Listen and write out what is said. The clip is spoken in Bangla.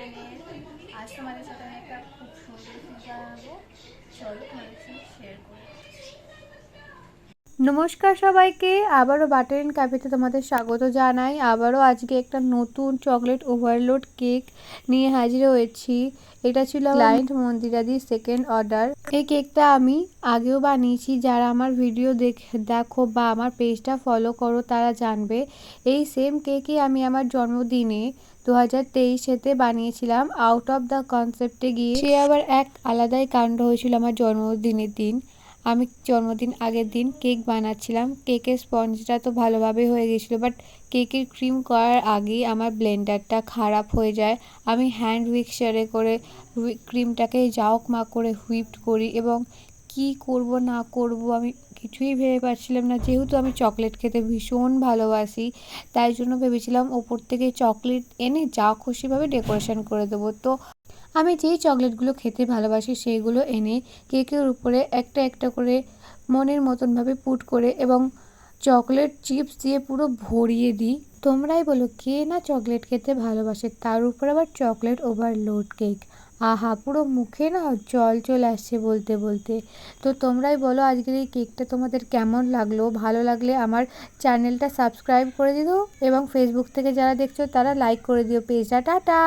গার্ডেনের। আজ তোমাদের সাথে আমি একটা খুব সুন্দর ফুল বানাবো, চলো তোমাদের সাথে শেয়ার করি। নমস্কার সবাইকে, আবারও বাটার এন্ড ক্যাফেতে তোমাদের স্বাগত জানাই। আবারও আজকে একটা নতুন চকলেট ওভারলোড কেক নিয়ে হাজির হয়েছি। এটা ছিল ক্লায়েন্ট মন্দিরাদির সেকেন্ড অর্ডার। এই কেকটা আমি আগেও বানিয়েছি, যারা আমার ভিডিও দেখো বা আমার পেজটা ফলো করো তারা জানবে। এই সেম কেকই আমি আমার জন্মদিনে 2023-এতে বানিয়েছিলাম আউট অফ দ্য কনসেপ্টে গিয়ে। সে আবার এক আলাদাই কাণ্ড হয়েছিল আমার জন্মদিনের দিন। আমি জন্মদিন আগের দিন কেক বানাচ্ছিলাম, কেকের স্পঞ্জটা তো ভালোভাবে হয়ে গেছিলো, বাট কেকের ক্রিম করার আগেই আমার ব্লেন্ডারটা খারাপ হয়ে যায়। আমি হ্যান্ড মিক্সারে করে ক্রিমটাকে জাউকমাক করে হুইপড করি এবং কি করব না করব আমি কিছুই ভেবে পাচ্ছিলাম না। যেহেতু আমি চকলেট খেতে ভীষণ ভালোবাসি, তাই জন্য ভেবেছিলাম ওপর থেকে চকলেট এনে যা খুশিভাবে ডেকোরেশন করে দেবো। তো আমি যেই চকলেটগুলো খেতে ভালোবাসি সেইগুলো এনে কেকের উপরে একটা একটা করে মনের মতনভাবে পুট করে এবং চকলেট চিপস দিয়ে পুরো ভরিয়ে দিই। তোমরাই বলো কে না চকলেট খেতে ভালোবাসে, তার উপর আবার চকলেট ওভারলোড কেক। আহা, পুরো মুখে না জল চলে আসছে বলতে বলতে। তো তোমরাই বলো আজকের এই কেকটা তোমাদের কেমন লাগলো। ভালো লাগলে আমার চ্যানেলটা সাবস্ক্রাইব করে দিও এবং ফেসবুক থেকে যারা দেখছো তারা লাইক করে দিও পেজটা। টাটা।